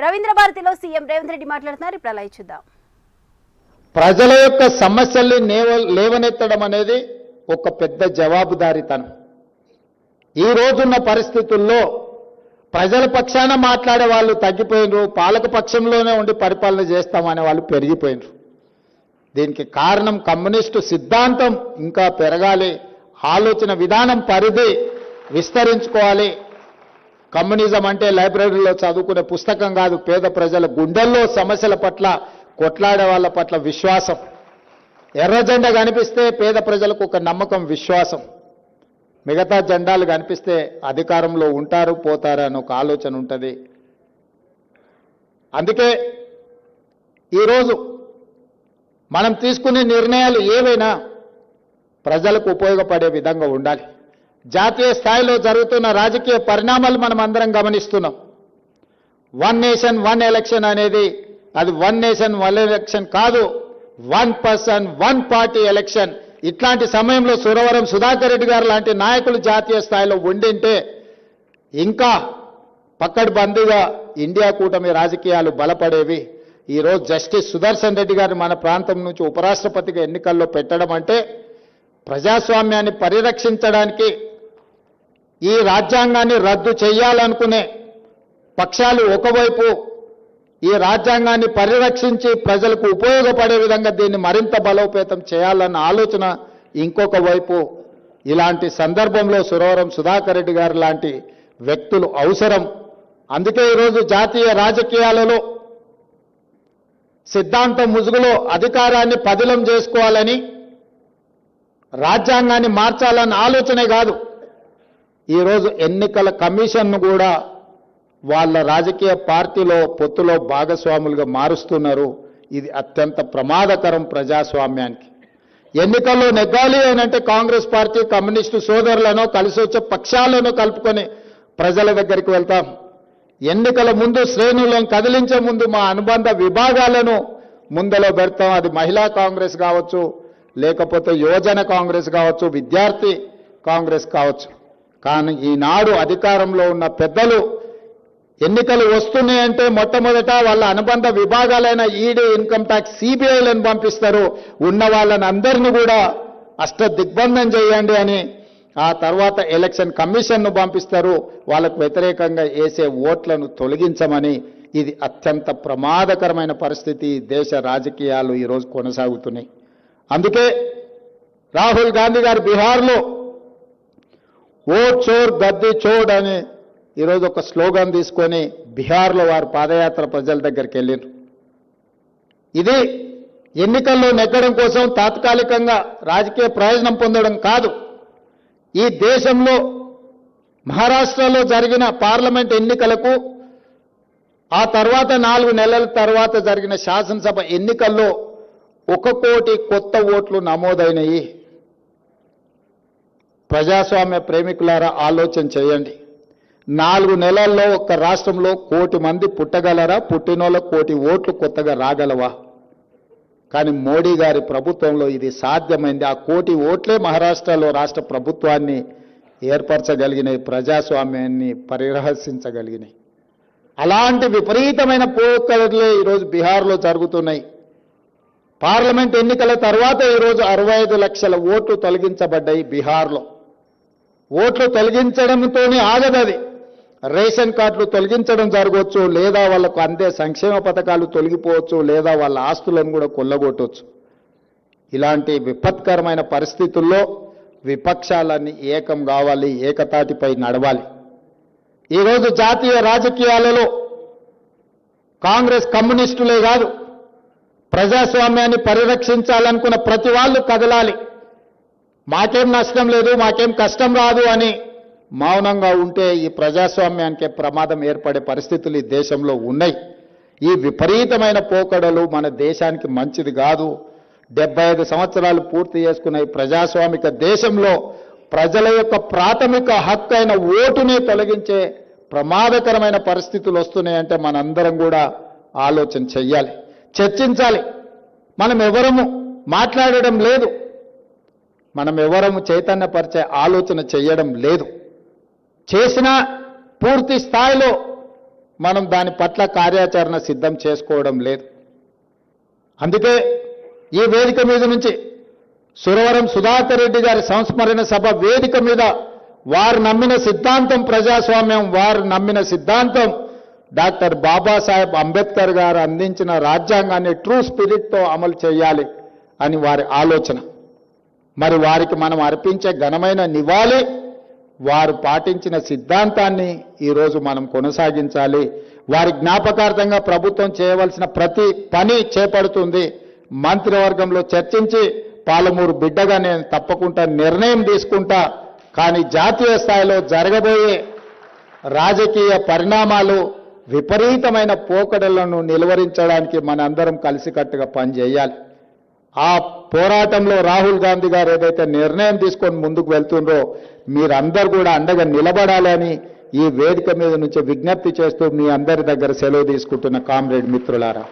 రవీంద్ర భారతిలో సీఎం రేవంత్ రెడ్డి మాట్లాడుతున్నారు. ఇప్పుడు అలా చూద్దాం. ప్రజల యొక్క సమస్యల్ని లేవనెత్తడం అనేది ఒక పెద్ద జవాబుదారీతనం. ఈ రోజున్న పరిస్థితుల్లో ప్రజల పక్షాన మాట్లాడే వాళ్ళు తగ్గిపోయినరు, పాలక పక్షంలోనే ఉండి పరిపాలన చేస్తామనే వాళ్ళు పెరిగిపోయినరు. దీనికి కారణం కమ్యూనిస్టు సిద్ధాంతం ఇంకా పెరగాలి, ఆలోచన విధానం పరిధి విస్తరించుకోవాలి. కమ్యూనిజం అంటే లైబ్రరీలో చదువుకునే పుస్తకం కాదు, పేద ప్రజల గుండెల్లో సమస్యల పట్ల కొట్లాడే వాళ్ళ పట్ల విశ్వాసం. ఎర్ర జెండా కనిపిస్తే పేద ప్రజలకు ఒక నమ్మకం, విశ్వాసం. మిగతా జెండాలు కనిపిస్తే అధికారంలో ఉంటారు పోతారు అని ఒక ఆలోచన ఉంటుంది. అందుకే ఈరోజు మనం తీసుకునే నిర్ణయాలు ఏవైనా ప్రజలకు ఉపయోగపడే విధంగా ఉండాలి. జాతీయ స్థాయిలో జరుగుతున్న రాజకీయ పరిణామాలు మనం అందరం గమనిస్తున్నాం. వన్ నేషన్ వన్ ఎలక్షన్ అనేది అది వన్ నేషన్ వన్ ఎలక్షన్ కాదు, one person one party election. ఇట్లాంటి సమయంలో సురవరం సుధాకర్ రెడ్డి గారు లాంటి నాయకులు జాతీయ స్థాయిలో ఉండింటే ఇంకా పక్కడ్బందీగా ఇండియా కూటమి రాజకీయాలు బలపడేవి. ఈరోజు జస్టిస్ సుదర్శన్ రెడ్డి గారిని మన ప్రాంతం నుంచి ఉపరాష్ట్రపతిగా ఎన్నికల్లో పెట్టడం అంటే ప్రజాస్వామ్యాన్ని పరిరక్షించడానికి, ఈ రాజ్యాంగాన్ని రద్దు చేయాలనుకునే పక్షాలు ఒకవైపు ఈ రాజ్యాంగాన్ని పరిరక్షించి ప్రజలకు ఉపయోగపడే విధంగా దీన్ని మరింత బలోపేతం చేయాలన్న ఆలోచన ఇంకొక వైపు. ఇలాంటి సందర్భంలో సురవరం సుధాకర్ రెడ్డి గారు లాంటి వ్యక్తులు అవసరం. అందుకే ఈరోజు జాతీయ రాజకీయాలలో సిద్ధాంతం ముసుగులో అధికారాన్ని పదిలం చేసుకోవాలని, రాజ్యాంగాన్ని మార్చాలన్న ఆలోచనే కాదు, ఈరోజు ఎన్నికల కమిషన్ను కూడా వాళ్ళ రాజకీయ పార్టీలో పొత్తులో భాగస్వాములుగా మారుస్తున్నారు. ఇది అత్యంత ప్రమాదకరం ప్రజాస్వామ్యానికి. ఎన్నికల్లో నెగ్గాలి అనంటే కాంగ్రెస్ పార్టీ కమ్యూనిస్టు సోదరులను కలిసి వచ్చే పక్షాలను కలుపుకొని ప్రజల దగ్గరికి వెళ్తాం. ఎన్నికల ముందు శ్రేణులను కదిలించే ముందు మా అనుబంధ విభాగాలను ముందలో పెడతాం. అది మహిళా కాంగ్రెస్ కావచ్చు, లేకపోతే యువజన కాంగ్రెస్ కావచ్చు, విద్యార్థి కాంగ్రెస్ కావచ్చు. కానీ ఈనాడు అధికారంలో ఉన్న పెద్దలు ఎన్నికలు వస్తున్నాయంటే మొట్టమొదట వాళ్ళ అనుబంధ విభాగాలైన ఈడీ, ఇన్కమ్ ట్యాక్స్, సిబిఐలను పంపిస్తారు. ఉన్న వాళ్ళని అందరినీ కూడా అష్టదిగ్బంధం చేయండి అని ఆ తర్వాత ఎలక్షన్ కమిషన్ను పంపిస్తారు. వాళ్ళకు వ్యతిరేకంగా వేసే ఓట్లను తొలగించమని. ఇది అత్యంత ప్రమాదకరమైన పరిస్థితి. దేశ రాజకీయాలు ఈరోజు కొనసాగుతున్నాయి. అందుకే రాహుల్ గాంధీ గారు బీహార్లో ఓట్ చోర్ గద్దీ చోడ్ అని ఈరోజు ఒక స్లోగన్ తీసుకొని బీహార్లో వారు పాదయాత్ర ప్రజల దగ్గరికి వెళ్ళారు. ఇది ఎన్నికల్లో నెగ్గడం కోసం తాత్కాలికంగా రాజకీయ ప్రయోజనం పొందడం కాదు. ఈ దేశంలో మహారాష్ట్రలో జరిగిన పార్లమెంట్ ఎన్నికలకు ఆ తర్వాత 4 నెలల తర్వాత జరిగిన శాసనసభ ఎన్నికల్లో 1 కోటి కొత్త ఓట్లు నమోదైనవి. ప్రజాస్వామ్య ప్రేమికులారా ఆలోచన చేయండి. 4 నెలల్లో ఒక రాష్ట్రంలో 1 కోటి మంది పుట్టగలరా? పుట్టినోళ్ళ 1 కోటి ఓట్లు కొత్తగా రాగలవా? కానీ మోడీ గారి ప్రభుత్వంలో ఇది సాధ్యమైంది. ఆ 1 కోటి ఓట్లే మహారాష్ట్రలో రాష్ట్ర ప్రభుత్వాన్ని ఏర్పరచగలిగినాయి, ప్రజాస్వామ్యాన్ని పరిరహసించగలిగినాయి. అలాంటి విపరీతమైన పోకడలే ఈరోజు బీహార్లో జరుగుతున్నాయి. పార్లమెంట్ ఎన్నికల తర్వాత ఈరోజు 65 లక్షల ఓట్లు తొలగించబడ్డాయి బీహార్లో. ఓట్లు తొలగించడంతోనే ఆగదది. రేషన్ కార్డులు తొలగించడం జరగవచ్చు, లేదా వాళ్లకు అందే సంక్షేమ పథకాలు తొలగిపోవచ్చు, లేదా వాళ్ళ ఆస్తులను కూడా కొల్లగొట్టవచ్చు. ఇలాంటి విపత్కరమైన పరిస్థితుల్లో విపక్షాలన్నీ ఏకం కావాలి, ఏకతాటిపై నడవాలి. ఈరోజు జాతీయ రాజకీయాలలో కాంగ్రెస్ కమ్యూనిస్టులే కాదు, ప్రజాస్వామ్యాన్ని పరిరక్షించాలనుకున్న ప్రతి వాళ్ళు కదలాలి. మాకేం నష్టం లేదు, మాకేం కష్టం రాదు అని మౌనంగా ఉంటే ఈ ప్రజాస్వామ్యానికి ప్రమాదం ఏర్పడే పరిస్థితులు ఈ దేశంలో ఉన్నాయి. ఈ విపరీతమైన పోకడలు మన దేశానికి మంచిది కాదు. 75 సంవత్సరాలు పూర్తి చేసుకున్న ఈ ప్రజాస్వామిక దేశంలో ప్రజల యొక్క ప్రాథమిక హక్కు అయిన ఓటునే తొలగించే ప్రమాదకరమైన పరిస్థితులు వస్తున్నాయంటే మనందరం కూడా ఆలోచన చెయ్యాలి, చర్చించాలి. మనం ఎవరము మాట్లాడడం లేదు, మనం ఎవరము చైతన్యపరిచే ఆలోచన చేయడం లేదు. చేసినా పూర్తి స్థాయిలో మనం దాని పట్ల కార్యాచరణ సిద్ధం చేసుకోవడం లేదు. అందుకే ఈ వేదిక మీద నుంచి సురవరం సుధాకర్ రెడ్డి గారి సంస్మరణ సభ వేదిక మీద వారు నమ్మిన సిద్ధాంతం ప్రజాస్వామ్యం, వారు నమ్మిన సిద్ధాంతం డాక్టర్ బాబాసాహెబ్ అంబేద్కర్ గారు అందించిన రాజ్యాంగాన్ని ట్రూ స్పిరిట్తో అమలు చేయాలి అని వారి ఆలోచన. మరి వారికి మనం అర్పించే ఘనమైన నివాళి వారు పాటించిన సిద్ధాంతాన్ని ఈరోజు మనం కొనసాగించాలి. వారి జ్ఞాపకార్థంగా ప్రభుత్వం చేయవలసిన ప్రతి పని చేపడుతుంది. మంత్రివర్గంలో చర్చించి పాలమూరు బిడ్డగా నేను తప్పకుండా నిర్ణయం తీసుకుంటా. కానీ జాతీయ స్థాయిలో జరగబోయే రాజకీయ పరిణామాలు విపరీతమైన పోకడలను నిలువరించడానికి మనందరం కలిసికట్టుగా పనిచేయాలి. ఆ పోరాటంలో రాహుల్ గాంధీ గారు ఏదైతే నిర్ణయం తీసుకొని ముందుకు వెళ్తుండ్రో మీరందరూ కూడా అండగా నిలబడాలని ఈ వేదిక మీద నుంచి విజ్ఞప్తి చేస్తూ మీ అందరి దగ్గర సెలవు తీసుకుంటున్న కామ్రేడ్ మిత్రులారా.